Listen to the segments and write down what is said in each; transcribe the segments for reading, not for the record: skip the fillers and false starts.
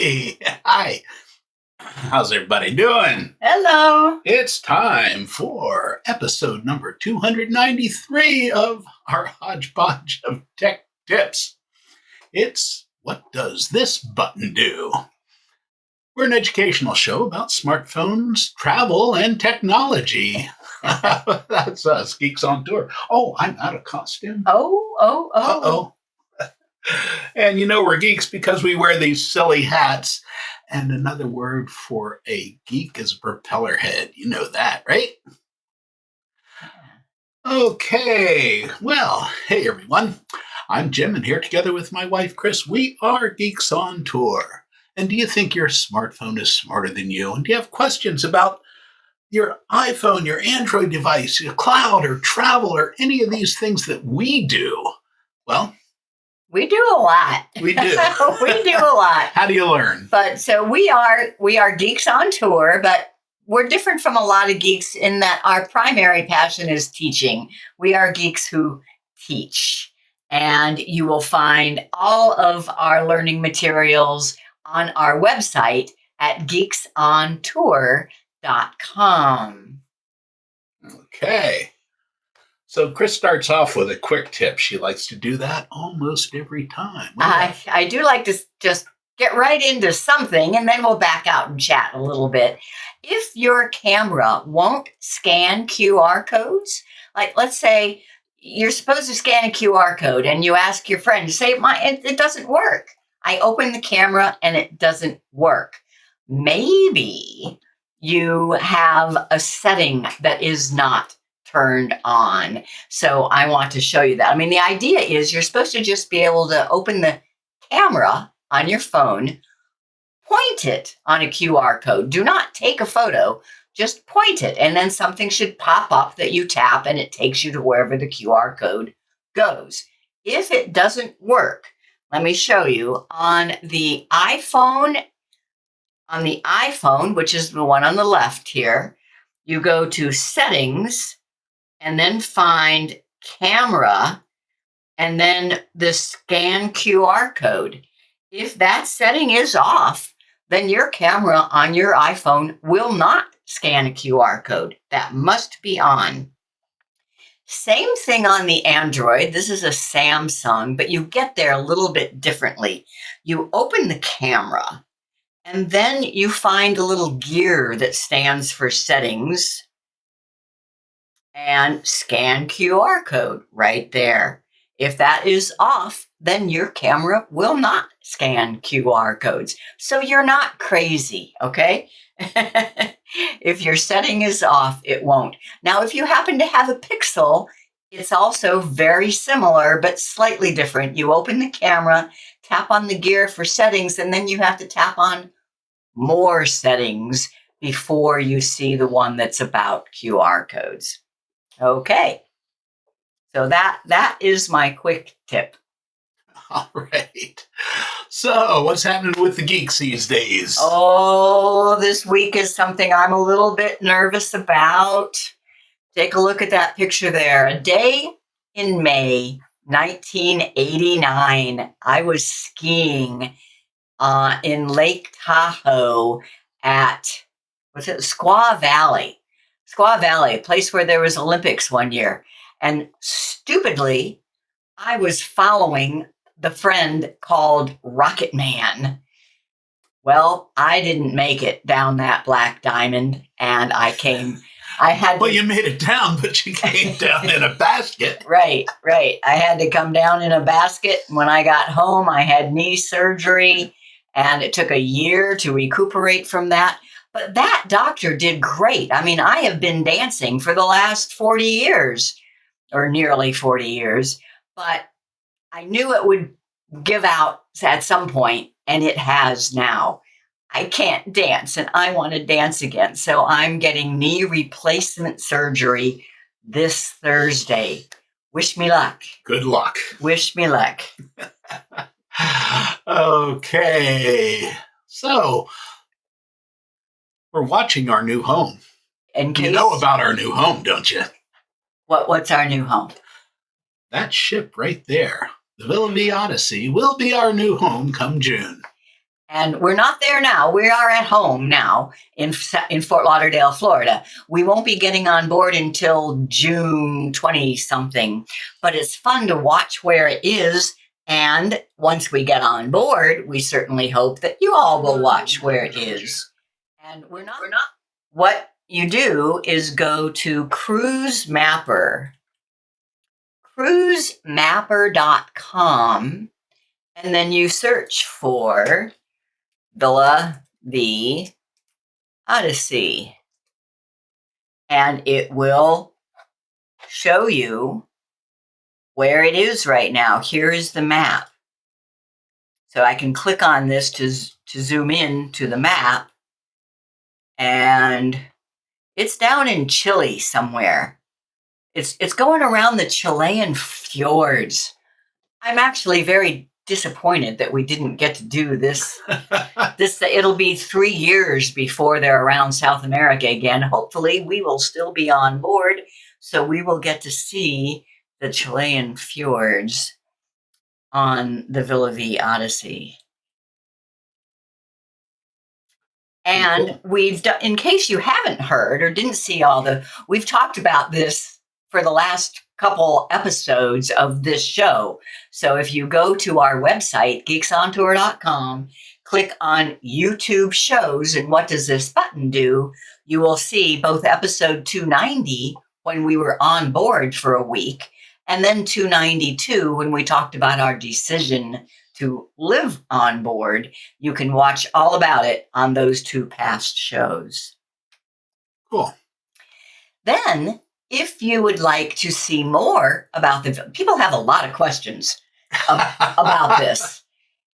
Hey, hi. How's everybody doing? Hello. It's time for episode number 293 of our Hodgepodge of Tech Tips. It's What Does This Button Do? We're an educational show about smartphones, travel, and technology. That's us, Geeks on Tour. Oh, I'm out of costume. Oh. Uh-oh. And you know we're geeks because we wear these silly hats. And another word for a geek is a propeller head. You know that, right? Okay. Well, hey everyone. I'm Jim, and here together with my wife, Chris, we are Geeks on Tour. And do you think your smartphone is smarter than you? And do you have questions about your iPhone, your Android device, your cloud, or travel, or any of these things that we do? Well, we do a lot. We do. We do a lot. How do you learn? But so we are Geeks on Tour, but we're different from a lot of geeks in that our primary passion is teaching. We are geeks who teach. And you will find all of our learning materials on our website at geeksontour.com. Okay. So Chris starts off with a quick tip. She likes to do that almost every time. I do like to just get right into something, and then we'll back out and chat a little bit. If your camera won't scan QR codes, like let's say you're supposed to scan a QR code and you ask your friend to say, it doesn't work. I open the camera and it doesn't work. Maybe you have a setting that is not turned on. So I want to show you that. I mean, the idea is you're supposed to just be able to open the camera on your phone, point it on a QR code. Do not take a photo, just point it, and then something should pop up that you tap and it takes you to wherever the QR code goes. If it doesn't work, let me show you on the iPhone, which is the one on the left here, you go to Settings, and then find Camera, and then the Scan QR code. If that setting is off, then your camera on your iPhone will not scan a QR code. That must be on. Same thing on the Android. This is a Samsung, but you get there a little bit differently. You open the camera, and then you find a little gear that stands for Settings, and scan QR code right there. If that is off, then your camera will not scan QR codes. So you're not crazy, okay? If your setting is off, it won't. Now, if you happen to have a Pixel, it's also very similar, but slightly different. You open the camera, tap on the gear for settings, and then you have to tap on more settings before you see the one that's about QR codes. Okay, so that is my quick tip. All right. So what's happening with the geeks these days? Oh, this week is something I'm a little bit nervous about. Take a look at that picture there. A day in May 1989, I was skiing in Lake Tahoe at, Squaw Valley, a place where there was Olympics one year. And stupidly, I was following the friend called Rocket Man. Well, I didn't make it down that black diamond, and well, you made it down, but you came down in a basket. Right. I had to come down in a basket. When I got home, I had knee surgery, and it took a year to recuperate from that. But that doctor did great. I mean, I have been dancing for the last 40 years, or nearly 40 years, but I knew it would give out at some point, and it has now. I can't dance, and I want to dance again. So I'm getting knee replacement surgery this Thursday. Wish me luck. Good luck. Wish me luck. Okay. So we're watching our new home. You know about our new home, don't you? What's our new home? That ship right there, the Villa V Odyssey, will be our new home come June. And we're not there now. We are at home now in Fort Lauderdale, Florida. We won't be getting on board until June 20-something. But it's fun to watch where it is. And once we get on board, we certainly hope that you all will watch where it is. And we're not. What you do is go to Cruisemapper, cruisemapper.com, and then you search for Villa the Odyssey, and it will show you where it is right now. Here is the map. So I can click on this to zoom in to the map, and it's down in Chile somewhere. It's going around the Chilean fjords. I'm actually very disappointed that we didn't get to do this. It'll be 3 years before they're around South America again. Hopefully we will still be on board, so we will get to see the Chilean fjords on the Villa V Odyssey. And we've done, in case you haven't heard or didn't see we've talked about this for the last couple episodes of this show. So if you go to our website, geeksontour.com, click on YouTube shows, and what does this button do? You will see both episode 290, when we were on board for a week, and then 292, when we talked about our decision to live on board. You can watch all about it on those 2 past shows. Cool. Then, if you would like to see more about people have a lot of questions about this.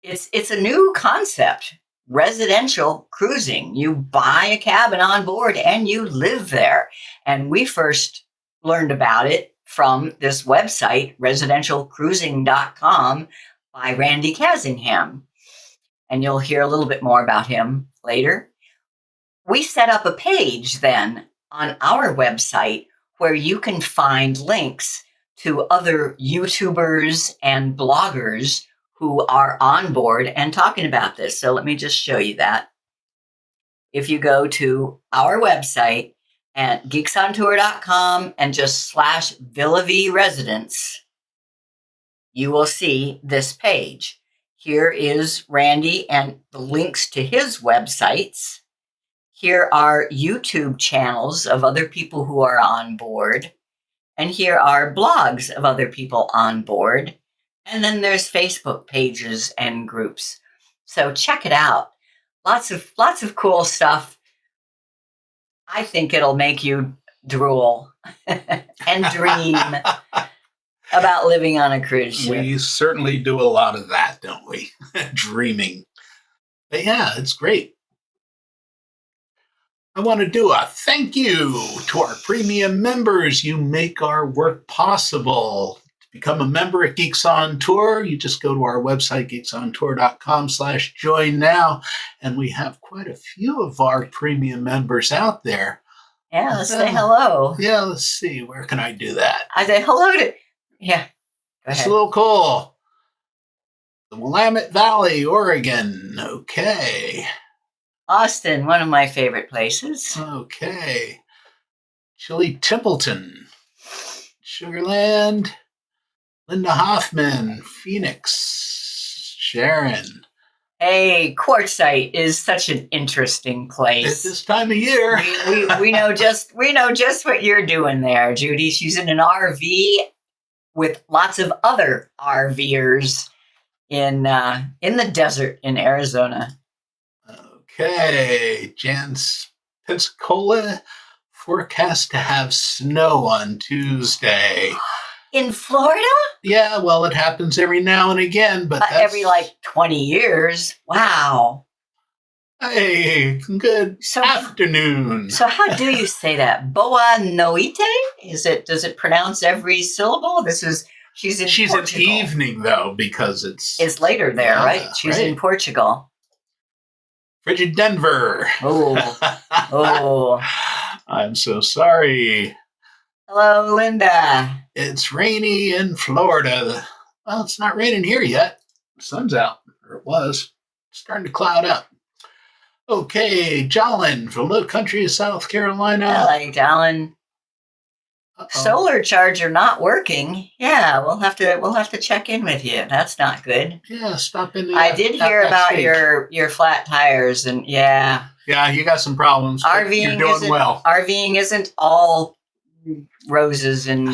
It's a new concept, residential cruising. You buy a cabin on board and you live there. And we first learned about it from this website, residentialcruising.com, by Randy Casingham. And you'll hear a little bit more about him later. We set up a page then on our website where you can find links to other YouTubers and bloggers who are on board and talking about this. So let me just show you that. If you go to our website at geeksontour.com and just /Villa V Residence, you will see this page. Here is Randy and the links to his websites. Here are YouTube channels of other people who are on board. And here are blogs of other people on board. And then there's Facebook pages and groups. So check it out. Lots of cool stuff. I think it'll make you drool and dream about living on a cruise ship. We certainly do a lot of that, don't we? Dreaming. But yeah, it's great. I want to do a thank you to our premium members. You make our work possible. To become a member at Geeks on Tour, you just go to our website, geeksontour.com/join now. And we have quite a few of our premium members out there. Yeah, let's say hello. Yeah, let's see. Where can I do that? I say hello to, yeah. It's a little cool. The Willamette Valley, Oregon. Okay. Austin, one of my favorite places. Okay. Chili Templeton. Sugarland. Linda Hoffman. Phoenix. Sharon. Hey, Quartzsite is such an interesting place. At this time of year. we know just what you're doing there, Judy. She's in an RV with lots of other RVers in the desert in Arizona. Okay, Jan's Pensacola, forecast to have snow on Tuesday. In Florida? Yeah, well, it happens every now and again, but that's... every 20 years. Wow. Hey, good afternoon. So how do you say that? Boa Noite? Does it pronounce every syllable? She's in Portugal. At evening though, because it's later there, right? She's in Portugal. Frigid Denver. Oh. I'm so sorry. Hello, Linda. It's rainy in Florida. Well, it's not raining here yet. The sun's out, or it was. starting to cloud up. Okay, Jolyn from Low Country, South Carolina. Hello, Jolyn. Solar charger not working. Yeah, we'll have to check in with you. That's not good. Yeah, stop in. I did hear about your flat tires, and yeah, you got some problems. RVing you're doing well. RVing isn't all roses and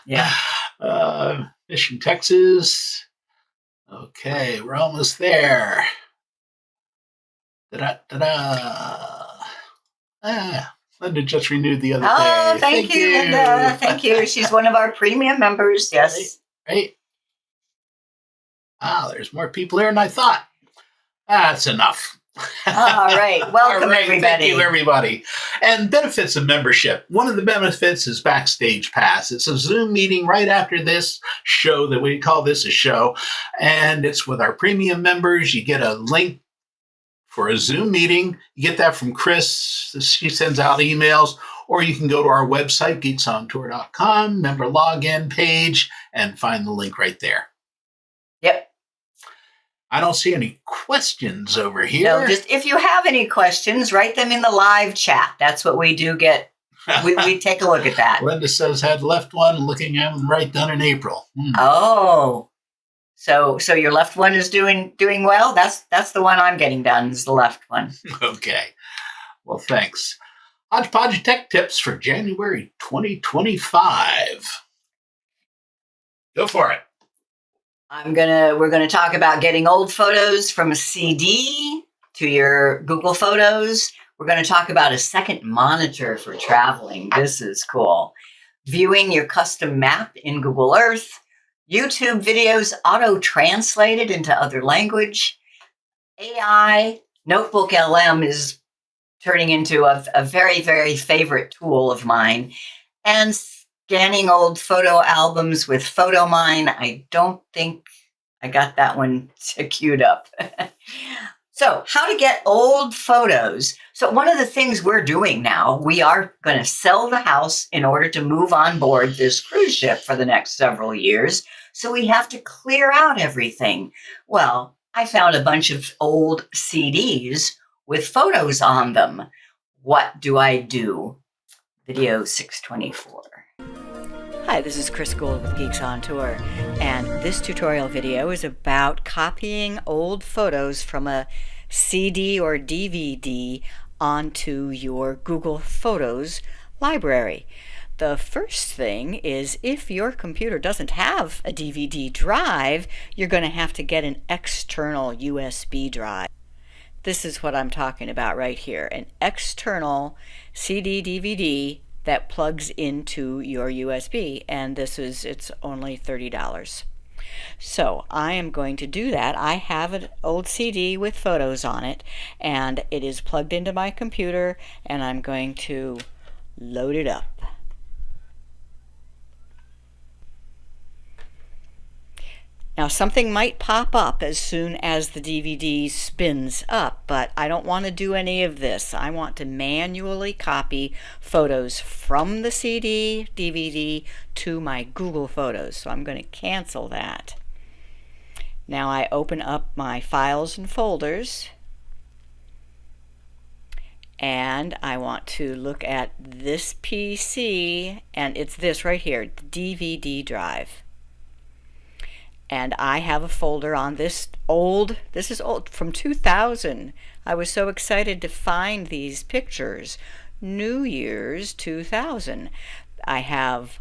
yeah. Mission, Texas. Okay, we're almost there. Linda just renewed the other day. Oh, thank you, Linda. Thank you. She's one of our premium members. Yes. Right. There's more people here than I thought. That's enough. All right. Welcome, everybody. Thank you, everybody. And benefits of membership. One of the benefits is Backstage Pass. It's a Zoom meeting right after this show that we call this a show. And it's with our premium members. You get a link for a Zoom meeting. You get that from Chris. She sends out emails. Or you can go to our website, geeksontour.com, member login page, and find the link right there. Yep. I don't see any questions over here. No, just if you have any questions, write them in the live chat. That's what we do get. We take a look at that. Linda says, had left one, looking at them right done in April. Oh. So your left one is doing well? That's the one I'm getting done, is the left one. Okay. Well, thanks. Hodgepodge Tech Tips for January 2025. Go for it. We're gonna talk about getting old photos from a CD to your Google Photos. We're gonna talk about a second monitor for traveling. This is cool. Viewing your custom map in Google Earth. YouTube videos auto-translated into other language. AI, NotebookLM is turning into a very, very favorite tool of mine. And scanning old photo albums with PhotoMine. I don't think I got that one queued up. So how to get old photos. So one of the things we're doing now, we are going to sell the house in order to move on board this cruise ship for the next several years. So we have to clear out everything. Well, I found a bunch of old CDs with photos on them. What do I do? Video 624. Hi, this is Chris Gould with Geeks on Tour, and this tutorial video is about copying old photos from a CD or DVD onto your Google Photos library. The first thing is, if your computer doesn't have a DVD drive, you're going to have to get an external USB drive. This is what I'm talking about right here, an external CD DVD that plugs into your USB, and it's only $30. So I am going to do that. I have an old CD with photos on it, and it is plugged into my computer, and I'm going to load it up. Now something might pop up as soon as the DVD spins up, but I don't want to do any of this. I want to manually copy photos from the CD, DVD to my Google Photos. So I'm going to cancel that. Now I open up my files and folders, and I want to look at this PC, and it's this right here, the DVD drive. And I have a folder on this is old, from 2000. I was so excited to find these pictures. New Year's 2000. I have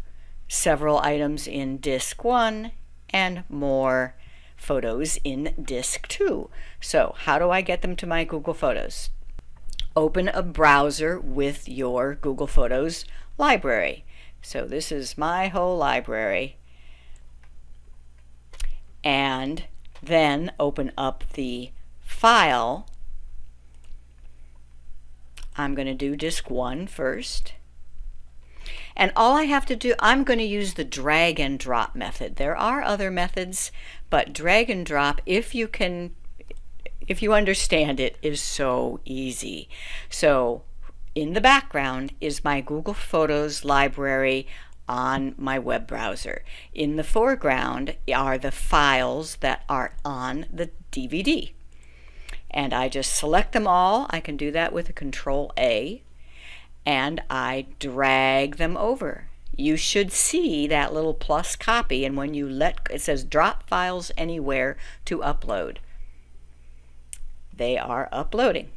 several items in Disk 1 and more photos in Disk 2. So how do I get them to my Google Photos? Open a browser with your Google Photos library. So this is my whole library. And then open up the file. I'm going to do Disk 1 first. And all I have to do, I'm going to use the drag and drop method. There are other methods, but drag and drop, if you understand it, is so easy. So in the background is my Google Photos library on my web browser. In the foreground are the files that are on the DVD. And I just select them all. I can do that with a Control A, and I drag them over. You should see that little plus copy, and when you it says drop files anywhere to upload. They are uploading.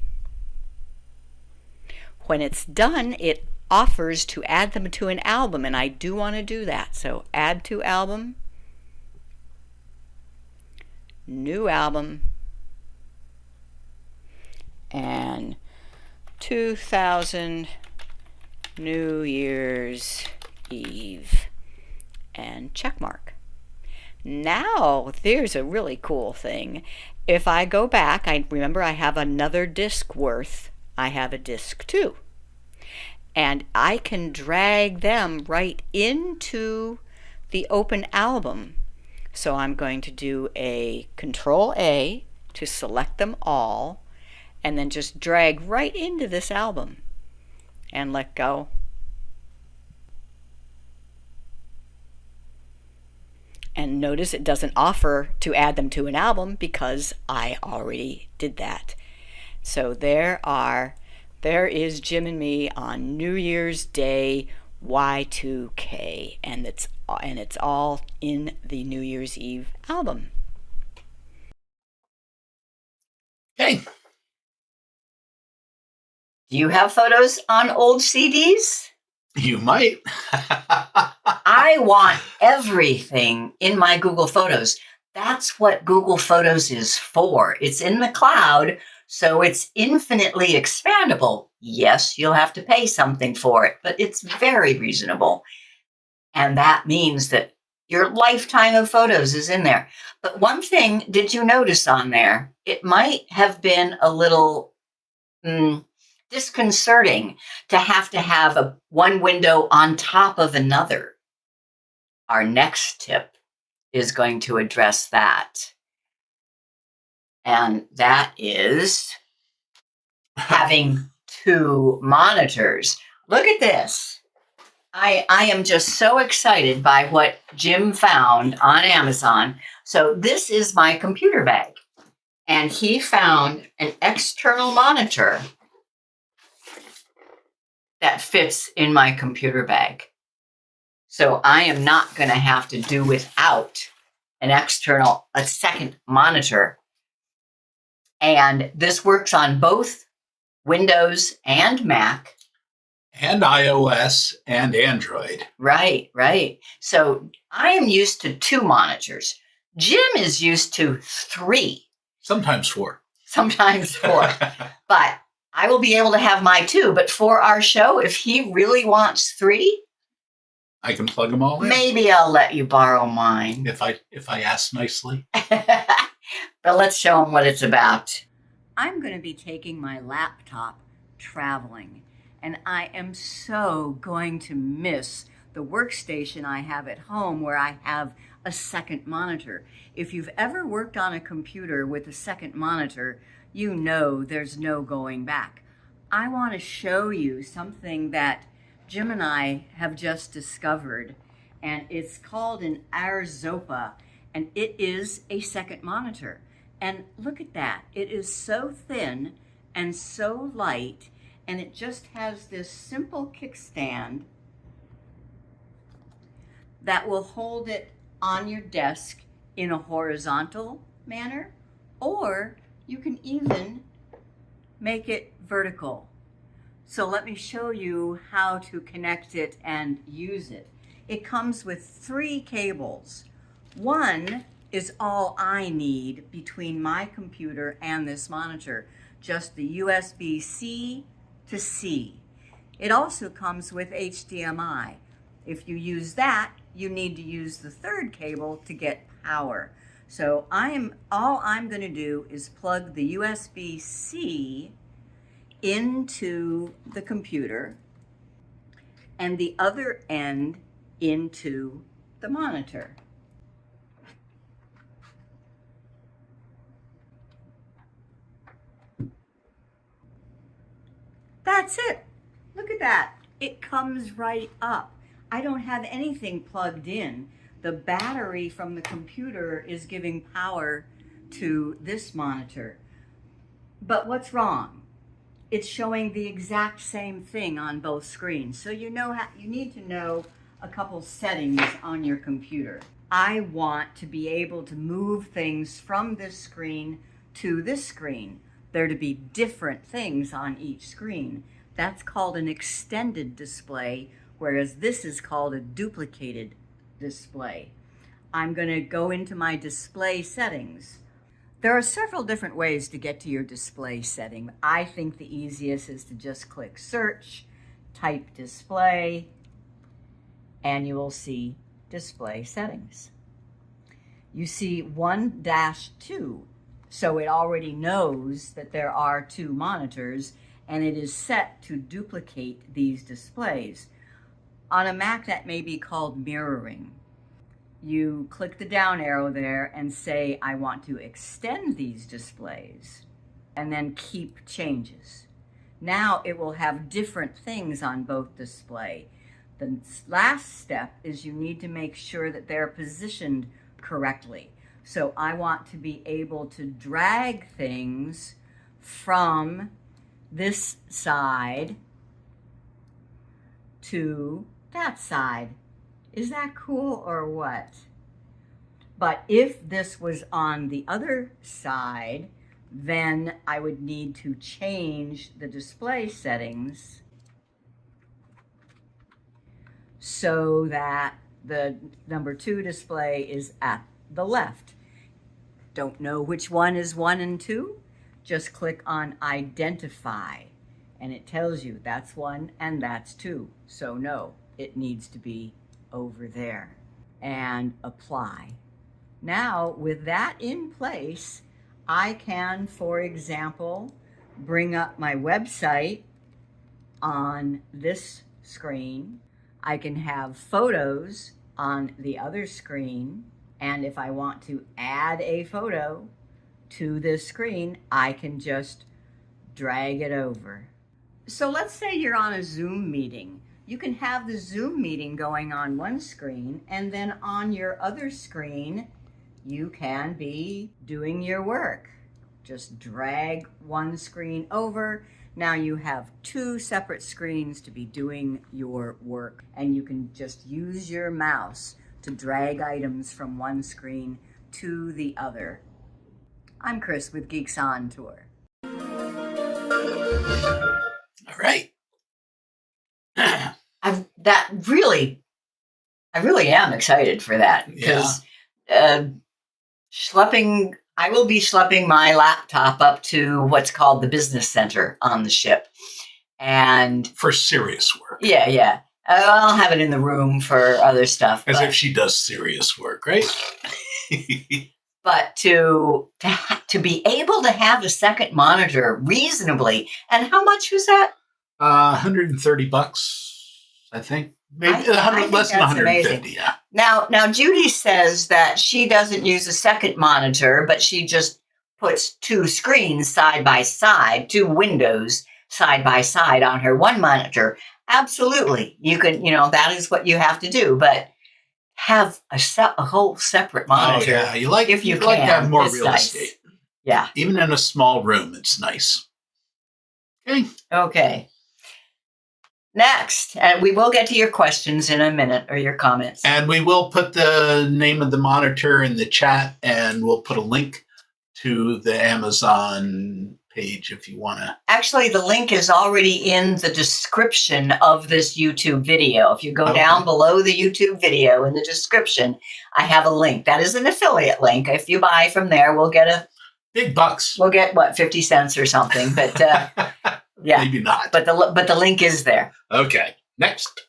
When it's done, it offers to add them to an album, and I do want to do that. So add to album, new album, and 2000 New Year's Eve, and check mark. Now there's a really cool thing. If I go back, I remember I have another disc worth. I have a disc 2. And I can drag them right into the open album. So I'm going to do a Control A to select them all, and then just drag right into this album and let go. And notice it doesn't offer to add them to an album because I already did that. So there is Jim and me on New Year's Day Y2K, and it's all in the New Year's Eve album. Okay. Do you have photos on old CDs? You might. I want everything in my Google Photos. That's what Google Photos is for. It's in the cloud, so it's infinitely expandable. Yes, you'll have to pay something for it, but it's very reasonable. And that means that your lifetime of photos is in there. But one thing, did you notice on there? It might have been a little disconcerting to have one window on top of another. Our next tip is going to address that. And that is having 2 monitors. Look at this. I am just so excited by what Jim found on Amazon. So this is my computer bag. And he found an external monitor that fits in my computer bag. So I am not going to have to do without a second monitor. And this works on both Windows and Mac. And iOS and Android. Right. So I am used to 2 monitors. Jim is used to 3. Sometimes 4. But I will be able to have my 2. But for our show, if he really wants 3, I can plug them all in. Maybe I'll let you borrow mine. If I ask nicely. But let's show him what it's about. I'm going to be taking my laptop traveling, and I am so going to miss the workstation I have at home where I have a second monitor. If you've ever worked on a computer with a second monitor, you know there's no going back. I want to show you something that Jim and I have just discovered, and it's called an Arzopa, and it is a second monitor. And look at that. It is so thin and so light, and it just has this simple kickstand that will hold it on your desk in a horizontal manner, or you can even make it vertical. So let me show you how to connect it and use it. It comes with 3 cables. One is all I need between my computer and this monitor, just the USB-C to C. It also comes with HDMI. If you use that, you need to use the 3rd cable to get power. So all I'm going to do is plug the USB-C into the computer and the other end into the monitor. That's it. Look at that. It comes right up. I don't have anything plugged in. The battery from the computer is giving power to this monitor. But what's wrong? It's showing the exact same thing on both screens. So you need to know a couple settings on your computer. I want to be able to move things from this screen to this screen. There to be different things on each screen. That's called an extended display, whereas this is called a duplicated display. I'm going to go into my display settings. There are several different ways to get to your display setting. I think the easiest is to just click search, type display, and you will see display settings. You see 1-2, so it already knows that there are 2 monitors, and it is set to duplicate these displays. On a Mac, that may be called mirroring. You click the down arrow there and say, I want to extend these displays, and then keep changes. Now it will have different things on both display. The last step is you need to make sure that they're positioned correctly. So I want to be able to drag things from this side to that side. Is that cool or what? But if this was on the other side, then I would need to change the display settings so that the number 2 display is at the left. Don't know which one is 1 and 2? Just click on identify and it tells you that's 1 and that's 2. So no, it needs to be over there, and apply. Now with that in place, I can, for example, bring up my website on this screen. I can have photos on the other screen, and if I want to add a photo to this screen, I can just drag it over. So let's say you're on a Zoom meeting. You can have the Zoom meeting going on one screen, and then on your other screen, you can be doing your work. Just drag one screen over. Now you have 2 separate screens to be doing your work, and you can just use your mouse to drag items from one screen to the other. I'm Chris with Geeks on Tour. All right. I really am excited for that because I will be schlepping my laptop up to what's called the business center on the ship, and for serious work. Yeah. I'll have it in the room for other stuff. As if she does serious work, right? But to be able to have a second monitor reasonably, and how much was that? $130, I think. Maybe less than 150. Amazing. Yeah. Now Judy says that she doesn't use a second monitor, but she just puts 2 screens side by side, 2 windows side by side on her one monitor. Absolutely, you can. That is what you have to do, but have a whole separate monitor. Oh yeah, you like to have more real estate. Yeah, even in a small room, it's nice. Okay. Next, and we will get to your questions in a minute, or your comments. And we will put the name of the monitor in the chat, and we'll put a link to the Amazon page if you want to. Actually, the link is already in the description of this YouTube video. If you go down below the YouTube video in the description, I have a link. That is an affiliate link. If you buy from there, we'll get a big bucks. We'll get 50 cents or something, but yeah, maybe not. But the link is there. Okay. Next,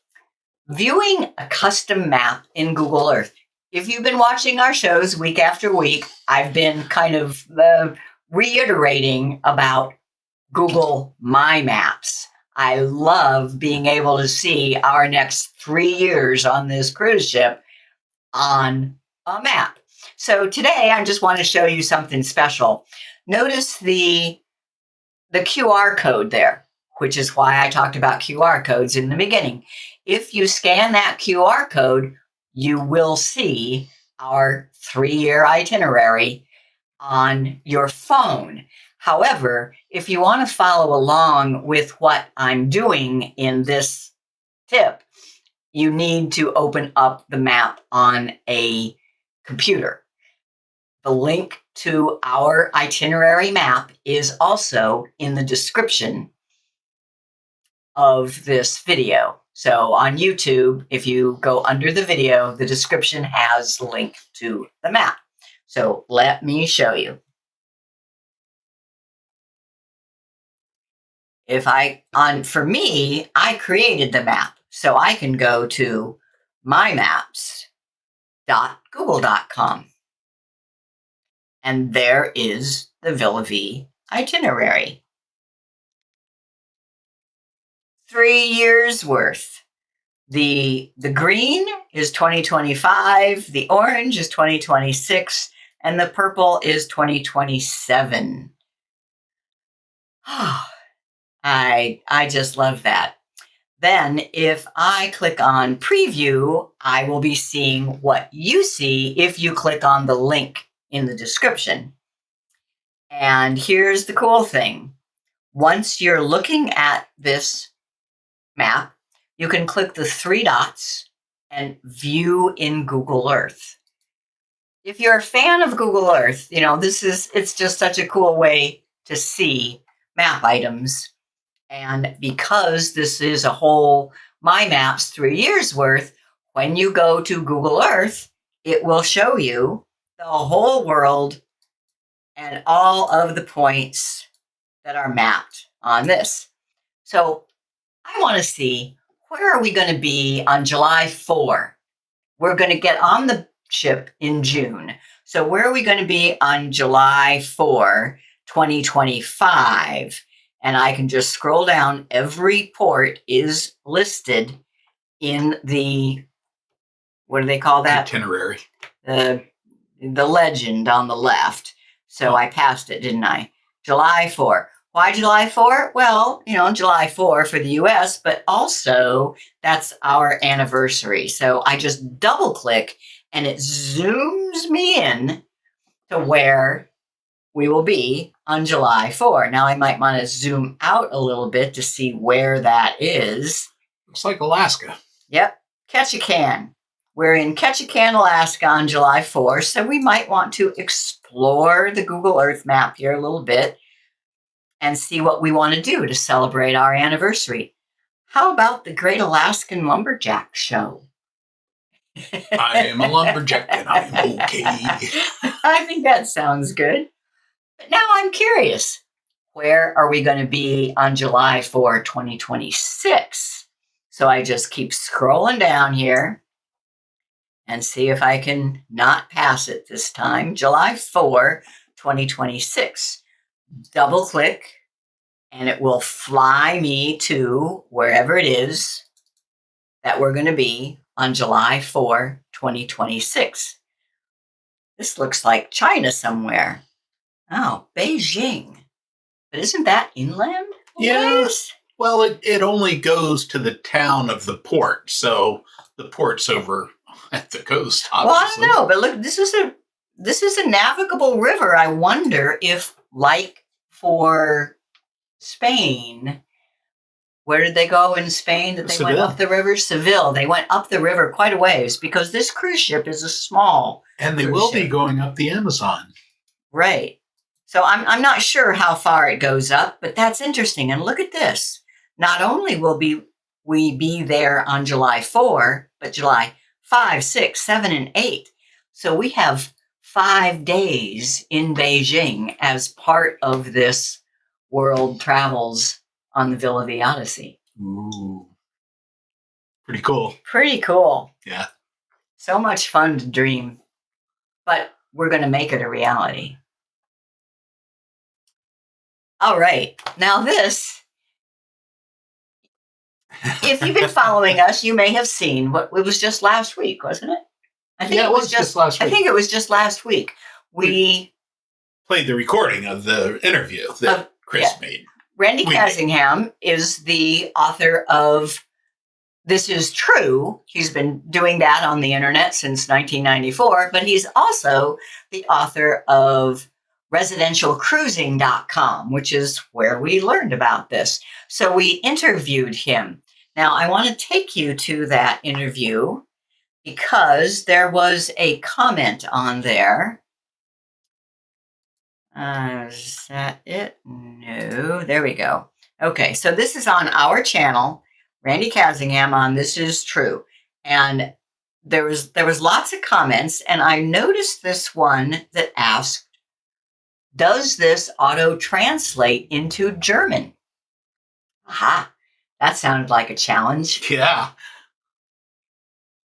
viewing a custom map in Google Earth. If you've been watching our shows week after week, I've been kind of reiterating about Google My Maps. I love being able to see our next 3 years on this cruise ship on a map. So today I just want to show you something special. Notice the QR code there, which is why I talked about QR codes in the beginning. If you scan that QR code, you will see our 3-year itinerary on your phone. However, if you want to follow along with what I'm doing in this tip, you need to open up the map on a computer. The link to our itinerary map is also in the description of this video. So on YouTube, if you go under the video, the description has the link to the map. So let me show you. For me, I created the map. So I can go to mymaps.google.com. And there is the Villa V itinerary. 3 years worth. The green is 2025, the orange is 2026, and the purple is 2027. I just love that. Then if I click on preview, I will be seeing what you see if you click on the link in the description. And here's the cool thing. Once you're looking at this map, you can click the 3 dots and view in Google Earth. If you're a fan of Google Earth, it's just such a cool way to see map items. And because this is a whole My Maps 3 years worth, when you go to Google Earth, it will show you the whole world and all of the points that are mapped on this. So I want to see, where are we going to be on July 4? We're going to get on the ship in June. So where are we going to be on July 4, 2025? And I can just scroll down. Every port is listed in the, what do they call that? Itinerary. The legend on the left. So I passed it, didn't I? July 4. Why July 4? Well, July 4 for the US, but also that's our anniversary. So I just double click and it zooms me in to where we will be on July 4. Now I might want to zoom out a little bit to see where that is. Looks like Alaska. Yep, Ketchikan. We're in Ketchikan, Alaska on July 4, so we might want to explore the Google Earth map here a little bit and see what we want to do to celebrate our anniversary. How about the Great Alaskan Lumberjack Show? I am a lumberjack and I'm okay. I think that sounds good. But now I'm curious. Where are we going to be on July 4, 2026? So I just keep scrolling down here and see if I can not pass it this time. July 4, 2026. Double click and it will fly me to wherever it is that we're going to be on July 4, 2026. This looks like China somewhere. Oh, Beijing. But isn't that inland? Yes. Well, it only goes to the town of the port, so the port's over at the coast, obviously. Well, I don't know, but look, this is a navigable river. I wonder if, like for Spain, where did they go in Spain that they Seville. went up the river? Seville. They went up the river quite a ways because this cruise ship is a small And they cruise will be ship. going up the Amazon. Right. So I'm not sure how far it goes up, but that's interesting. And look at this. Not only will we be there on July 4, but July 5, 6, 7, and 8. So we have 5 days in Beijing as part of this World Travels on the Villa V Odyssey. Ooh. Pretty cool. Pretty cool. Yeah. So much fun to dream. But we're going to make it a reality. All right. Now this, if you've been following us, you may have seen it was just last week, wasn't it? I think it was just last week. I think it was just last week. We played the recording of the interview that Chris made. Randy Cassingham is the author of This Is True. He's been doing that on the internet since 1994, but he's also the author of residentialcruising.com, which is where we learned about this. So we interviewed him. Now, I want to take you to that interview because there was a comment on there. Is that it? No, there we go. Okay, so this is on our channel, Randy Casingham on This Is True. And there was lots of comments, and I noticed this one that asked, does this auto-translate into German? Aha, that sounded like a challenge. Yeah.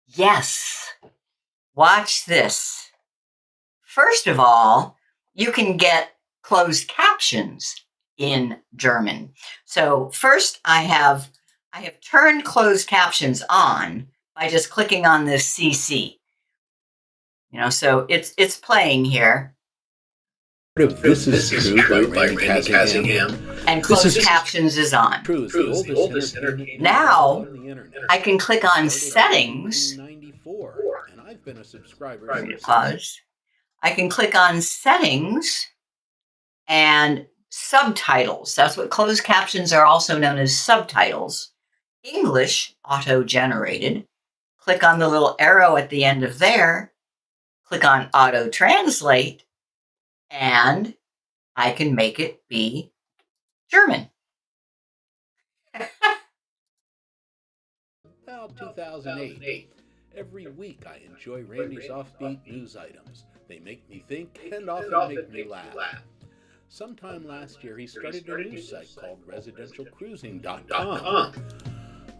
Yes. Watch this. First of all, you can get closed captions in German. So first I have turned closed captions on by just clicking on this CC. So it's playing here. This is True by Randy Casingham. And closed captions is on. The oldest entertainment Now, on the internet. I can click on settings. 1994, and I've been a subscriber since. Pause. I can click on settings and subtitles. That's what closed captions are also known as, subtitles. English auto-generated. Click on the little arrow at the end of there. Click on auto-translate. And I can make it be German. About 2008. Every week I enjoy Randy's offbeat news items. They make me think and often make me laugh. Sometime last year he started a news site called residentialcruising.com.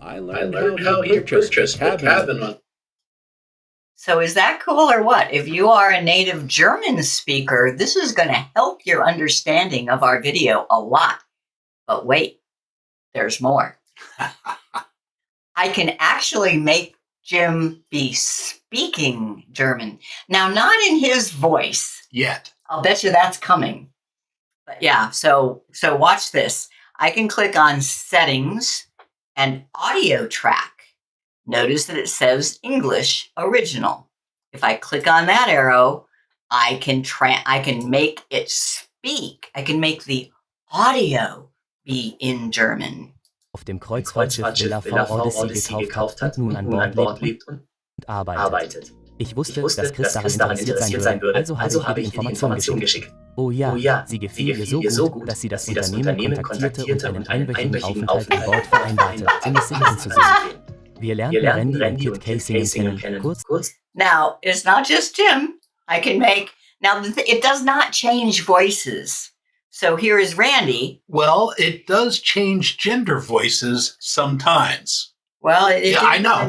I learned how he purchased a cabin on. So is that cool or what? If you are a native German speaker, this is going to help your understanding of our video a lot. But wait, there's more. I can actually make Jim be speaking German. Now, not in his voice. Yet. I'll bet you that's coming. But yeah, so watch this. I can click on settings and audio track. Notice that it says English original. If I click on that arrow, I can make it speak. I can make the audio be in German. Auf dem Kreuzfahrtschiff Villa V Odyssey gekauft hat und nun an Bord lebt und arbeitet. Ich wusste, dass Chris daran interessiert sein würde, also habe ich ihr die Information geschickt. Oh ja, sie gefiel ihr so gut, dass sie das Unternehmen kontaktierte und einen einwöchigen Aufenthalt an Bord vereinbarte, um es sich anzusehen. Wir lernten Randy und Kit Casing kennen. Kurz. Now, it's not just Jim. I can make... Now, it does not change voices. So here is Randy. Well, it does change gender voices sometimes. Well, it yeah, I know.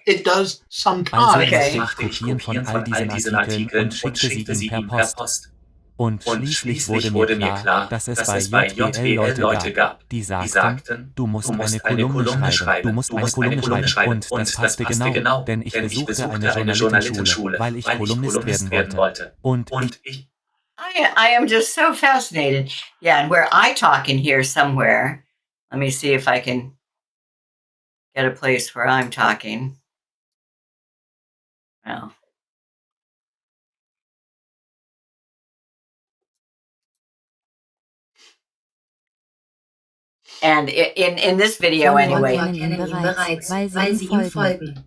It does sometimes. Okay. Kopieren von all diesen Artikeln und schickte sie ihm per Post. Und schließlich wurde mir klar, dass es bei JWL Leute gab, die sagten, du musst eine Kolumne schreiben, und das passte genau, denn ich besuchte eine Journalistenschule, weil ich Kolumnist werden wollte. Und ich... I am just so fascinated. Yeah, and where I talk in here somewhere, let me see if I can get a place where I'm talking. Well... And in this video anyway. Weil sie ihm folgen.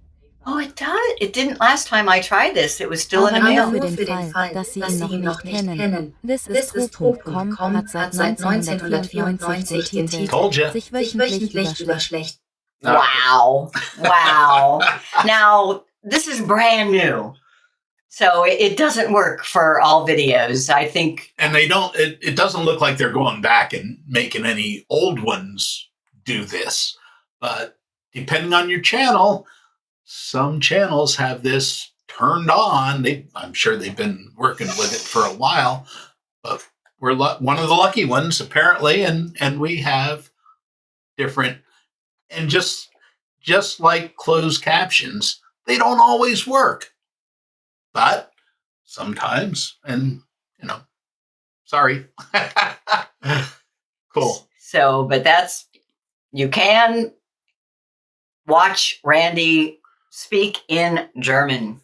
Oh, it does. It didn't last time I tried this. It was still in a mail. Nur für den Fall, dass sie ihn noch nicht kennen. Thisisttrue.com hat seit 1994 den Titel sich wöchentlich über schlecht. Wow. Now, this is brand new. So it doesn't work for all videos, I think. And they don't, it doesn't look like they're going back and making any old ones do this. But depending on your channel, some channels have this turned on. I'm sure they've been working with it for a while, but we're one of the lucky ones apparently. And we have different, and just like closed captions, they don't always work. But sometimes, and sorry. Cool. So, but you can watch Randy speak in German.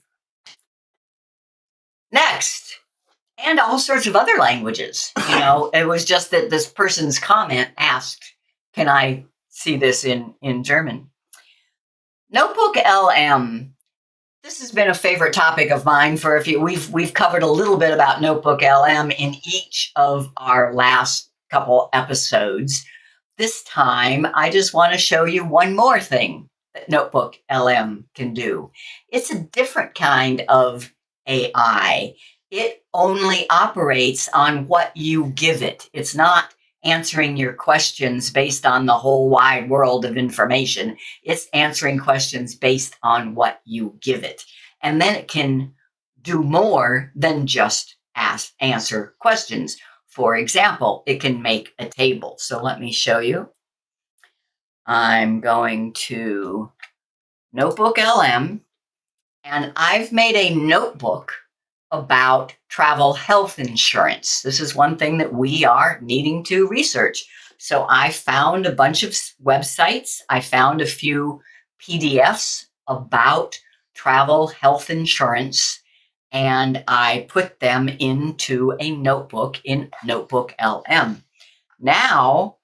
Next, and all sorts of other languages. It was just that this person's comment asked, can I see this in German? NotebookLM. This has been a favorite topic of mine for a few. We've covered a little bit about NotebookLM in each of our last couple episodes. This time, I just want to show you one more thing that NotebookLM can do. It's a different kind of AI. It only operates on what you give it. It's not answering your questions based on the whole wide world of information. It's answering questions based on what you give it. And then it can do more than just answer questions. For example, it can make a table. So let me show you. I'm going to NotebookLM, and I've made a notebook about travel health insurance. This is one thing that we are needing to research. So I found a bunch of websites. I found a few PDFs about travel health insurance, and I put them into a notebook in NotebookLM. Now,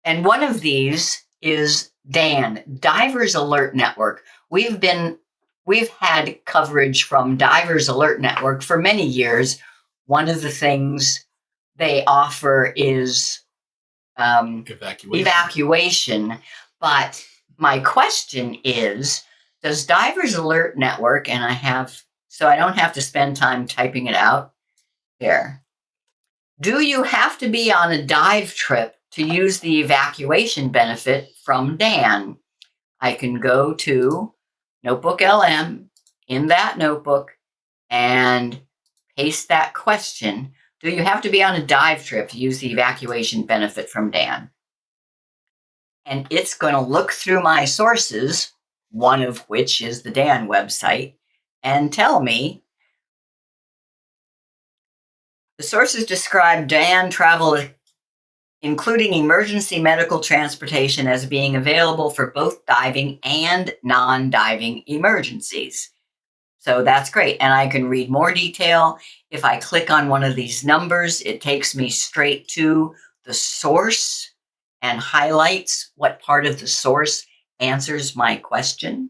and one of these is DAN, Divers Alert Network. We've had coverage from Divers Alert Network for many years. One of the things they offer is evacuation. But my question is, does Divers Alert Network, and so I don't have to spend time typing it out here. Do you have to be on a dive trip to use the evacuation benefit from DAN? I can go to NotebookLM in that notebook and paste that question. Do you have to be on a dive trip to use the evacuation benefit from DAN? And it's going to look through my sources, one of which is the DAN website, and tell me the sources describe DAN travel, including emergency medical transportation, as being available for both diving and non-diving emergencies. So that's great. And I can read more detail. If I click on one of these numbers, it takes me straight to the source and highlights what part of the source answers my question.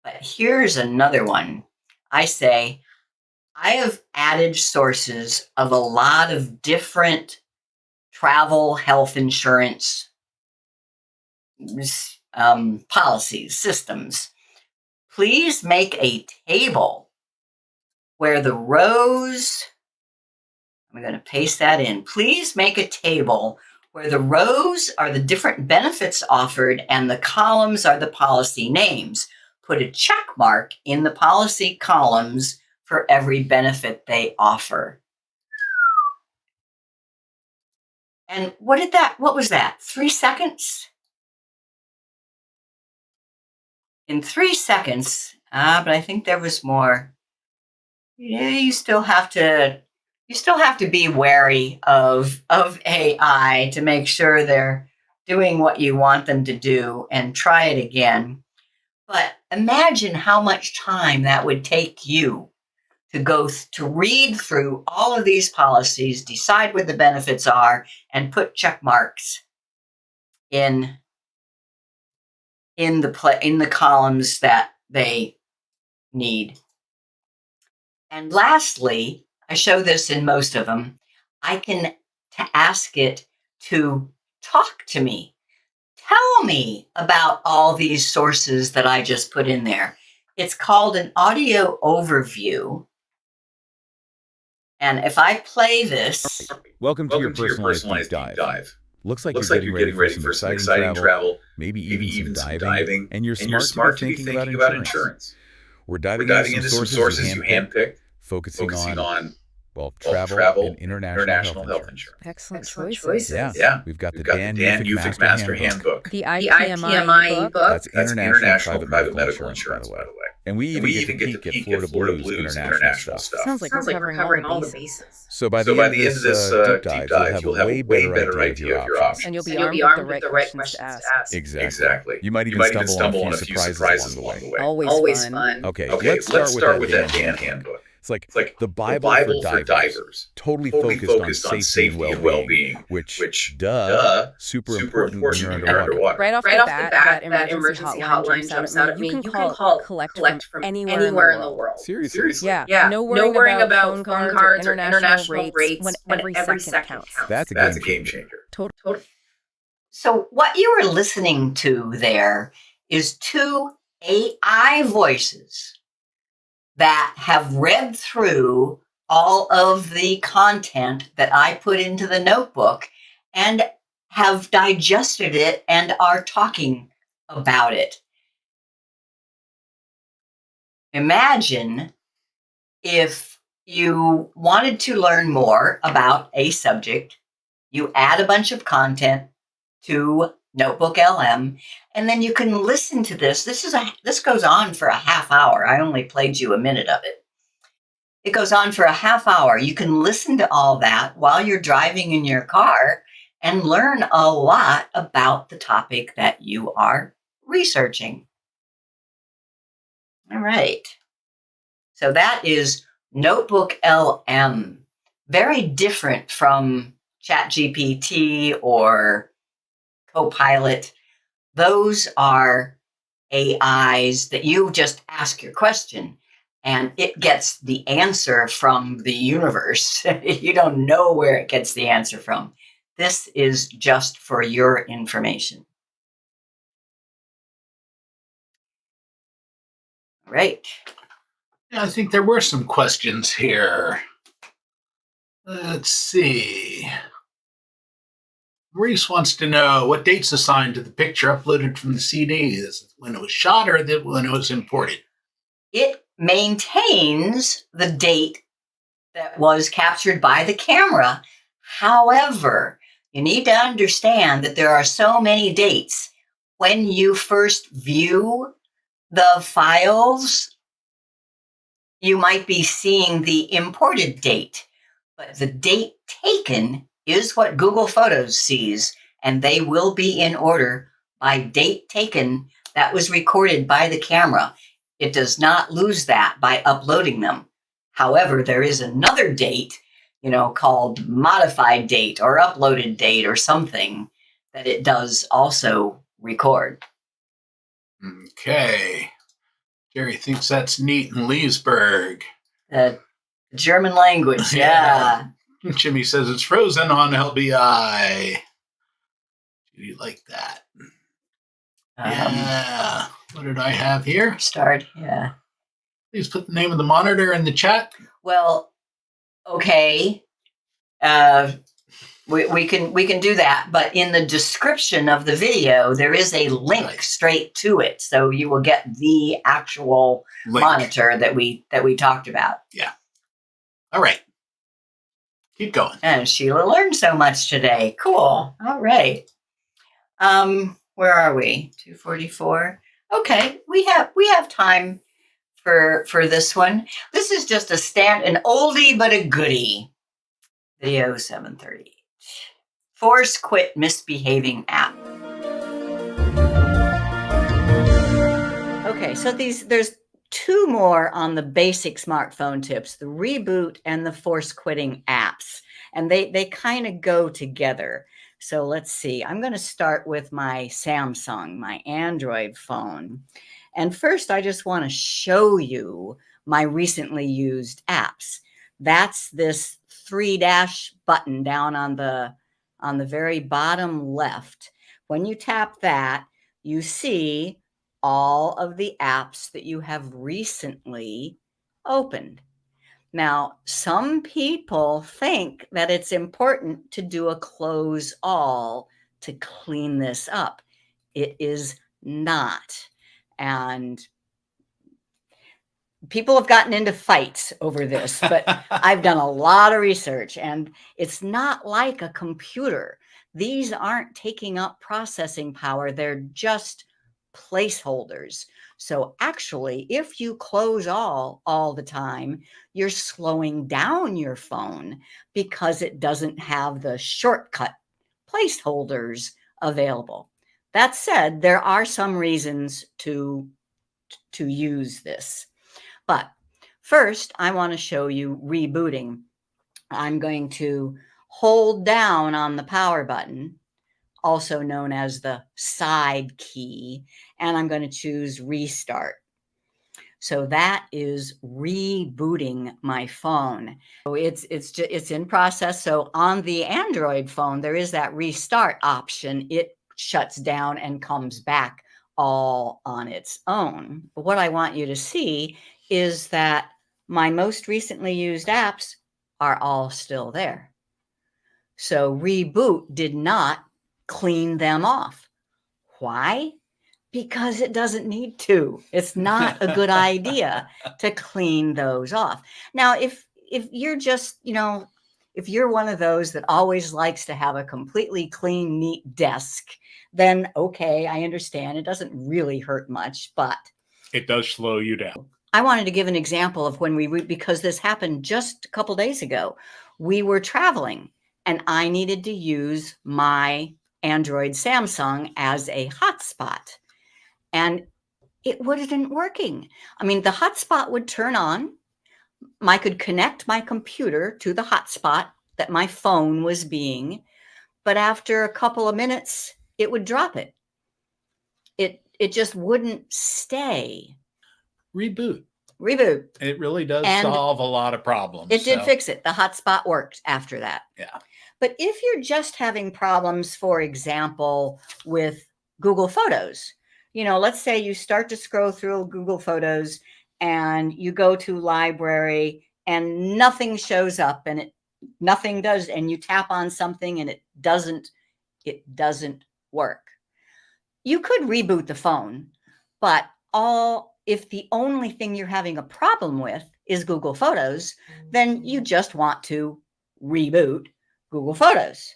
But here's another one. I say, I have added sources of a lot of different travel health insurance policies, systems. Please make a table where the rows, I'm going to paste that in. Please make a table where the rows are the different benefits offered and the columns are the policy names. Put a check mark in the policy columns for every benefit they offer. And what was that? 3 seconds? In 3 seconds, but I think there was more. Yeah, you still have to be wary of AI to make sure they're doing what you want them to do, and try it again. But imagine how much time that would take you to go to read through all of these policies, decide what the benefits are, and put check marks in the columns that they need. And lastly, I show this in most of them, I can ask it to talk to me. Tell me about all these sources that I just put in there. It's called an audio overview. And if I play this... Welcome to your personalized deep dive. Looks like you're getting ready for some exciting travel, maybe even some diving, and you're smart to be thinking about insurance. We're diving into some sources you handpicked, focusing on travel and international health insurance. Excellent choices. Yeah. We've got the Dan Ufik Master Handbook. The IPMI book. That's International Private Medical Insurance, by the way. And we even get to peek at Florida Blues international stuff. Sounds like we're covering all the bases. So by the end of this deep dive, you'll have a way better idea of your options. And you'll be armed with the right questions to ask. Exactly. You might even stumble on a few surprises along the way. Always fun. Okay, let's start with that Dan Handbook. It's like the Bible for divers, totally focused on safety and well-being, which, super important when you're underwater. Right off the bat, that emergency hotline jumps out at me. You can call collect from anywhere in the world. Seriously? Yeah. No worrying about phone cards or international rates when every second counts. That's a game changer. Totally. So what you were listening to there is two AI voices that have read through all of the content that I put into the notebook and have digested it and are talking about it. Imagine if you wanted to learn more about a subject, you add a bunch of content to NotebookLM, and then you can listen to this. This goes on for a half hour. I only played you a minute of it. It goes on for a half hour. You can listen to all that while you're driving in your car and learn a lot about the topic that you are researching. All right. So that is NotebookLM. Very different from ChatGPT or Copilot. Those are AIs that you just ask your question and it gets the answer from the universe. You don't know where it gets the answer from. This is just for your information. All right. Yeah, I think there were some questions here. Let's see. Maurice wants to know what date's assigned to the picture uploaded from the CD. Is it when it was shot or when it was imported? It maintains the date that was captured by the camera. However, you need to understand that there are so many dates. When you first view the files, you might be seeing the imported date, but the date taken is what Google Photos sees, and they will be in order by date taken that was recorded by the camera. It does not lose that by uploading them. However, there is another date, called modified date or uploaded date or something that it does also record. Okay. Jerry thinks that's neat in Leesburg. German language, yeah. Jimmy says it's frozen on LBI. Do you like that? Yeah. What did I have here? Start, yeah. Please put the name of the monitor in the chat. Well, okay. We can do that, but in the description of the video, there is a link straight to it, so you will get the actual monitor that we talked about. Yeah. All right. Keep going. And Sheila learned so much today. Cool. All right. Where are we? 244. Okay, we have time for this one. This is just an oldie but a goodie. Video 738. Force quit misbehaving app. Okay, so there's two more on the basic smartphone tips, the Reboot and the force quitting apps. And they kind of go together. So let's see. I'm going to start with my Samsung, my Android phone. And first, I just want to show you my recently used apps. That's this 3- button down on the very bottom left. When you tap that, you see all of the apps that you have recently opened. Now, some people think that it's important to do a close all to clean this up. It is not. And people have gotten into fights over this, but I've done a lot of research, and it's not like a computer. These aren't taking up processing power. They're just placeholders. So actually, if you close all the time, you're slowing down your phone because it doesn't have the shortcut placeholders available. That said, there are some reasons to use this. But First, I want to show you rebooting. I'm going to hold down on the power button, also known as the side key, and I'm going to choose restart. So that is rebooting my phone. So it's in process. So on the Android phone, there is that restart option. It shuts down and comes back all on its own. But what I want you to see is that my most recently used apps are all still there. So Reboot did not clean them off. Why? Because it doesn't need to. It's not a good idea to clean those off. Now, if you're just, if you're one of those that always likes to have a completely clean, neat desk, then okay, I understand. It doesn't really hurt much, but it does slow you down. I wanted to give an example of when because this happened just a couple days ago. We were traveling and I needed to use my Android Samsung as a hotspot. And it wasn't working. I mean, the hotspot would turn on. I could connect my computer to the hotspot that my phone was being, but after a couple of minutes, it would drop it. It just wouldn't stay. Reboot. It really does solve a lot of problems. It did fix it. The hotspot worked after that. Yeah. But if you're just having problems, for example, with Google Photos, let's say you start to scroll through Google Photos and you go to library and nothing shows up and nothing does, and you tap on something and it doesn't work. You could reboot the phone, but if the only thing you're having a problem with is Google Photos, then you just want to reboot Google Photos.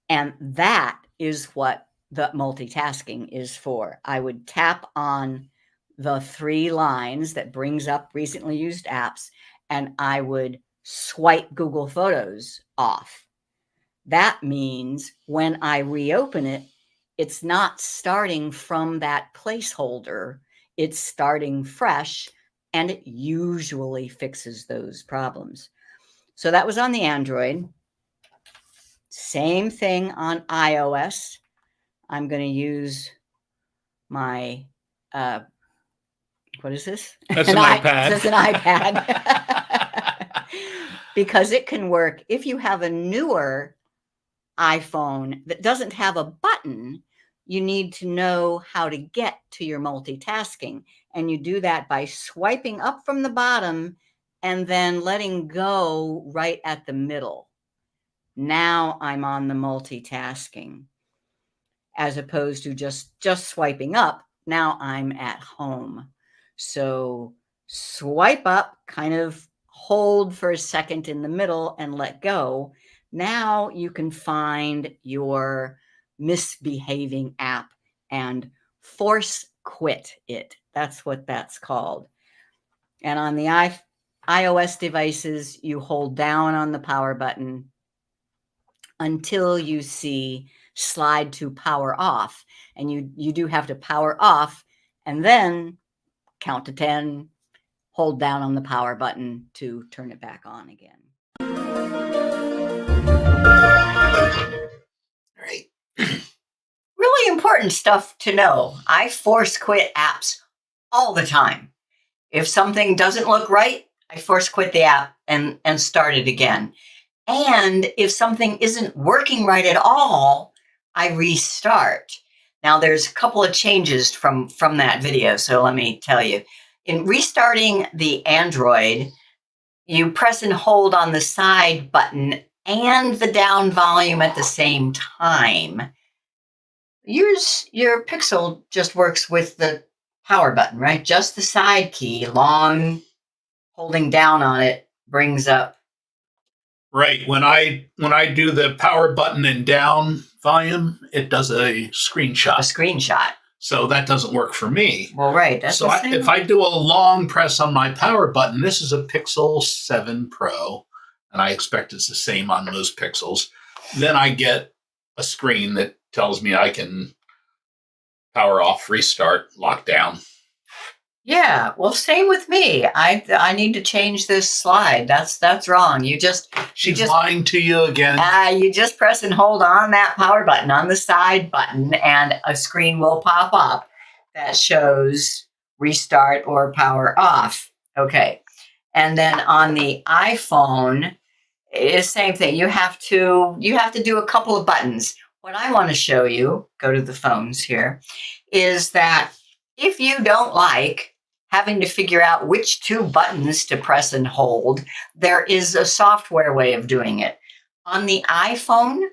And that is what the multitasking is for. I would tap on the 3 lines that brings up recently used apps, and I would swipe Google Photos off. That means when I reopen it, it's not starting from that placeholder. It's starting fresh, and it usually fixes those problems. So that was on the Android. Same thing on iOS. I'm going to use my, what is this? That's an iPad. That's an iPad. Because it can work if you have a newer iPhone that doesn't have a button. You need to know how to get to your multitasking. And you do that by swiping up from the bottom and then letting go right at the middle. Now I'm on the multitasking. As opposed to just swiping up, now I'm at home. So swipe up, kind of hold for a second in the middle and let go. Now you can find your misbehaving app and force quit it. That's what that's called. And on the iOS devices, you hold down on the power button until you see slide to power off. And you do have to power off and then count to 10, hold down on the power button to turn it back on again. All right. Really important stuff to know. I force quit apps all the time. If something doesn't look right, I force quit the app and start it again. And if something isn't working right at all, I restart. Now, there's a couple of changes from that video, so let me tell you. In restarting the Android, you press and hold on the side button and the down volume at the same time. Your Pixel just works with the power button, right? Just the side key, long holding down on it brings up. Right. When I do the power button and down volume, it does a screenshot. A screenshot. So that doesn't work for me. Well, right. That's so if I do a long press on my power button, this is a Pixel 7 Pro, and I expect it's the same on those Pixels, then I get a screen that tells me I can power off, restart, lock down. Yeah, well, same with me. I need to change this slide. That's wrong. She's lying to you again. You just press and hold on that power button on the side button, and a screen will pop up that shows restart or power off. Okay, and then on the iPhone, it's the same thing. You have to do a couple of buttons. What I want to show you, go to the phones here, is that if you don't like having to figure out which two buttons to press and hold, there is a software way of doing it. On the iPhone,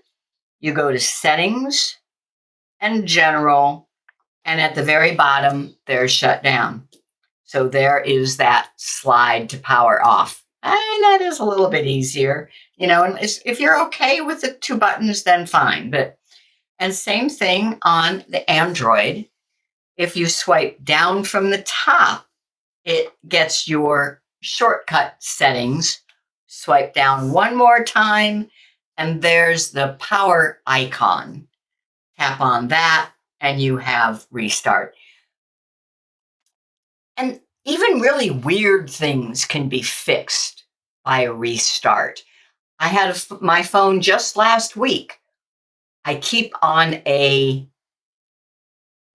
you go to Settings and General, and at the very bottom, there's Shut Down. So there is that slide to power off. And that is a little bit easier. And if you're okay with the two buttons, then fine. And same thing on the Android. If you swipe down from the top, it gets your shortcut settings. Swipe down one more time, and there's the power icon. Tap on that, and you have restart. And even really weird things can be fixed by a restart. I had my phone just last week. I keep on a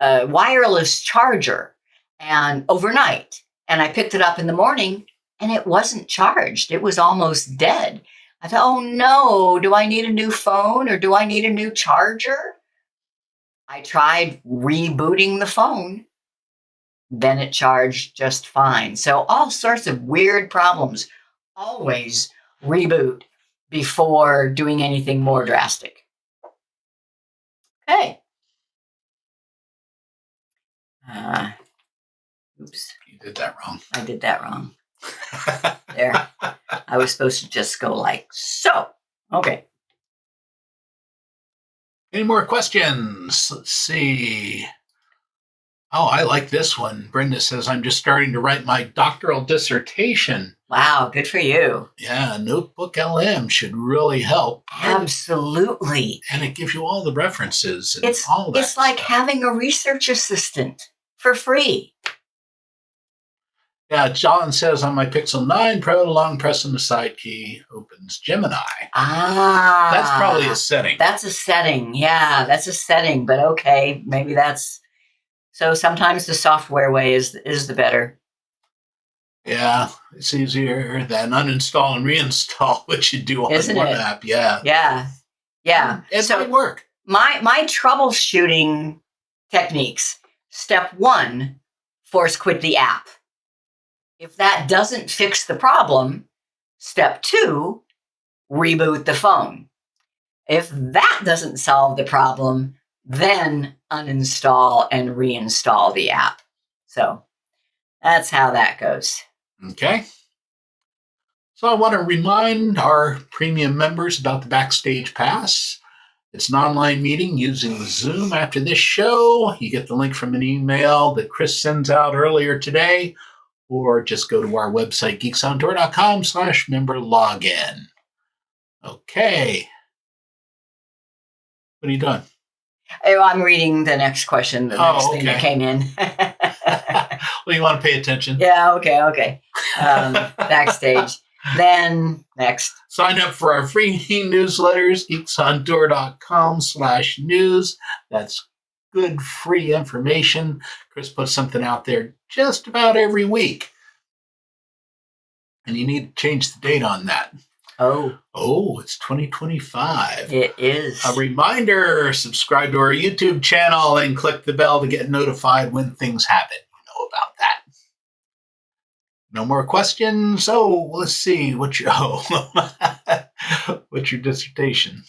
wireless charger and overnight. And I picked it up in the morning and it wasn't charged. It was almost dead. I thought, oh no, do I need a new phone or do I need a new charger? I tried rebooting the phone. Then it charged just fine. So all sorts of weird problems. Always reboot before doing anything more drastic. Okay. Oops. You did that wrong. I did that wrong. There. I was supposed to just go like so. Okay. Any more questions? Let's see. Oh, I like this one. Brenda says, I'm just starting to write my doctoral dissertation. Wow, good for you. Yeah, NotebookLM should really help. Absolutely. And it gives you all the references and all that. It's like having a research assistant for free. Yeah, John says on my Pixel 9 Pro, long pressing the side key opens Gemini. Ah. That's probably a setting. That's a setting. Yeah, that's a setting. But okay, maybe that's... So sometimes the software way is the better. Yeah, it's easier than uninstall and reinstall what you do on one app. Yeah. Yeah. Yeah. It might work. My troubleshooting techniques. Step 1, force quit the app. If that doesn't fix the problem, step 2, reboot the phone. If that doesn't solve the problem, then uninstall and reinstall the app. So that's how that goes. Okay. So I want to remind our premium members about the Backstage Pass. It's an online meeting using Zoom after this show. You get the link from an email that Chris sends out earlier today, or just go to our website, geeksoutdoor.com/member login. Okay. What are you doing? Oh, I'm reading the next question, the next thing that came in. Well, you want to pay attention? Yeah, okay. Backstage. Then next. Sign up for our free newsletters, geeksontour.com/news. That's good free information. Chris puts something out there just about every week. And you need to change the date on that. Oh, it's 2025. It is. A reminder, subscribe to our YouTube channel and click the bell to get notified when things happen. You know about that. No more questions? Oh, let's see. What's your dissertation?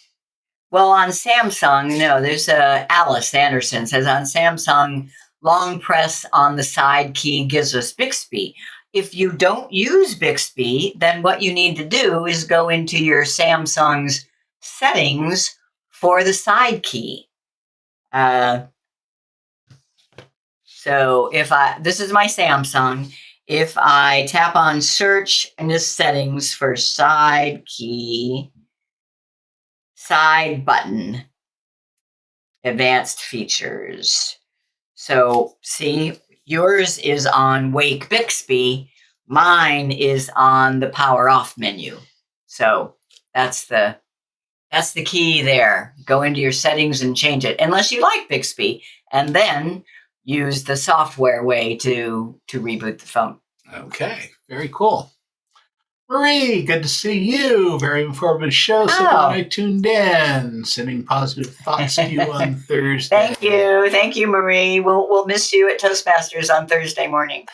Well, on Samsung, there's Alice Anderson says on Samsung, long press on the side key gives us Bixby. If you don't use Bixby, then what you need to do is go into your Samsung's settings for the side key. So this is my Samsung. If I tap on search in the settings for side key, side button, advanced features. So see, Yours is on Wake Bixby. Mine is on the power off menu. So that's the key there. Go into your settings and change it, unless you like Bixby, and then use the software way to reboot the phone. Okay, very cool. Marie, good to see you. Very informative show. So glad I tuned in. Sending positive thoughts to you on Thursday. Thank you, Marie. We'll miss you at Toastmasters on Thursday morning.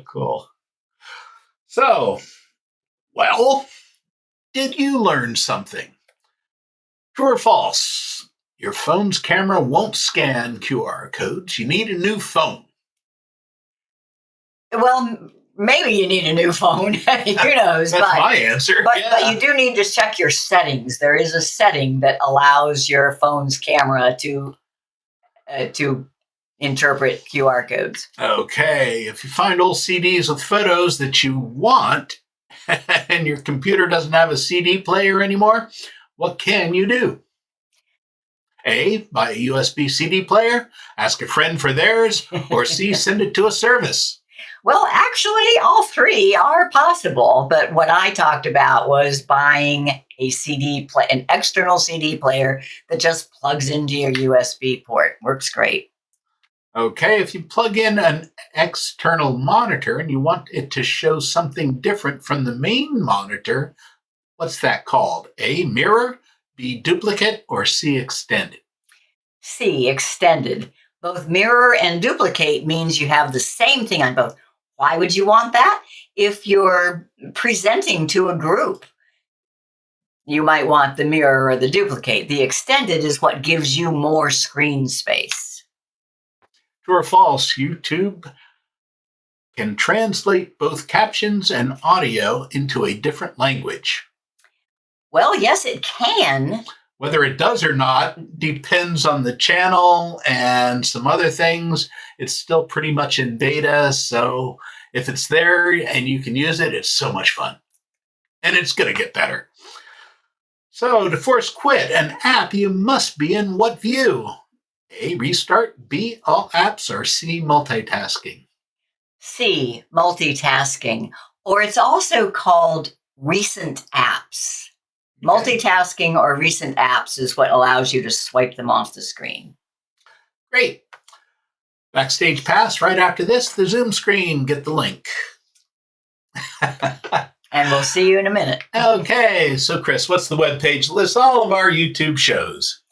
Cool. So, well, did you learn something? True or false? Your phone's camera won't scan QR codes. You need a new phone. Well, maybe you need a new phone. Who knows? That's my answer. But you do need to check your settings. There is a setting that allows your phone's camera to interpret QR codes. Okay, if you find old CDs with photos that you want and your computer doesn't have a CD player anymore, what can you do? A, buy a USB CD player, ask a friend for theirs, or C, send it to a service. Well, actually, all three are possible, but what I talked about was buying an external CD player that just plugs into your USB port. Works great. Okay, if you plug in an external monitor and you want it to show something different from the main monitor, what's that called? A, mirror, B, duplicate, or C, extended? C, extended. Both mirror and duplicate means you have the same thing on both. Why would you want that? If you're presenting to a group, you might want the mirror or the duplicate. The extended is what gives you more screen space. True or false, YouTube can translate both captions and audio into a different language. Well, yes, it can. Whether it does or not depends on the channel and some other things. It's still pretty much in beta, so if it's there and you can use it, it's so much fun. And it's going to get better. So to force quit an app, you must be in what view? A, restart, B, all apps, or C, multitasking? C, multitasking, or it's also called recent apps. Okay. Multitasking or recent apps is what allows you to swipe them off the screen. Great. Backstage Pass right after this, the Zoom screen. Get the link. And we'll see you in a minute. Okay, so Chris, what's the webpage? Lists all of our YouTube shows.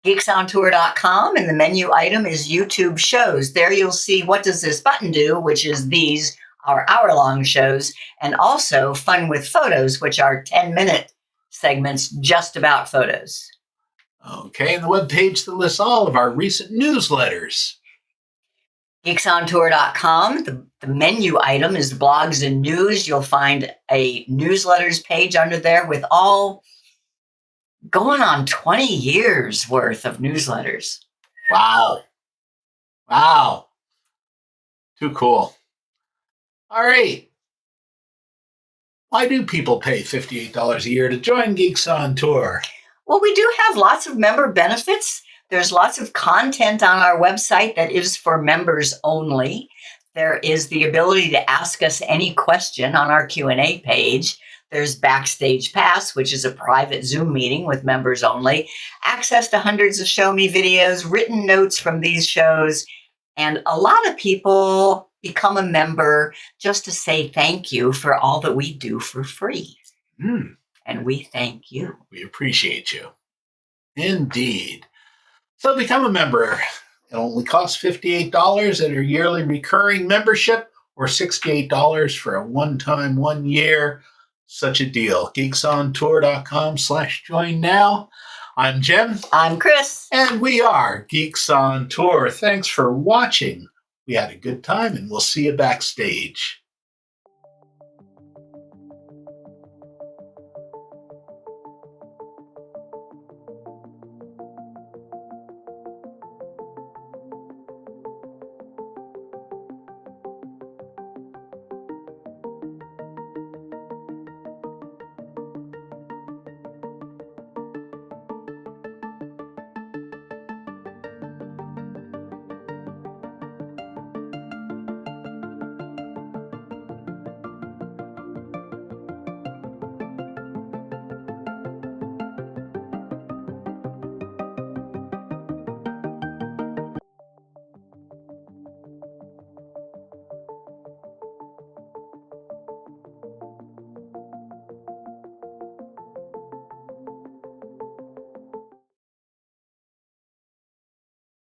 Geeksontour.com, and the menu item is YouTube shows. There you'll see What Does This Button Do, which is these, our hour-long shows, and also Fun with Photos, which are 10-minute segments just about photos. Okay, and the webpage that lists all of our recent newsletters. Geeksontour.com, the menu item is blogs and news. You'll find a newsletters page under there with all going on 20 years worth of newsletters. Wow. Wow. Too cool. All right. Why do people pay $58 a year to join Geeks on Tour? Well, we do have lots of member benefits. There's lots of content on our website that is for members only. There is the ability to ask us any question on our Q&A page. There's Backstage Pass, which is a private Zoom meeting with members only, access to hundreds of Show Me videos, written notes from these shows, and a lot of people become a member just to say thank you for all that we do for free. And we thank you. We appreciate you. Indeed. So become a member. It only costs $58 at a yearly recurring membership or $68 for a one-time 1 year. Such a deal. Geeksontour.com/join now. I'm Jim. I'm Chris. And we are Geeks on Tour. Thanks for watching. We had a good time and we'll see you backstage.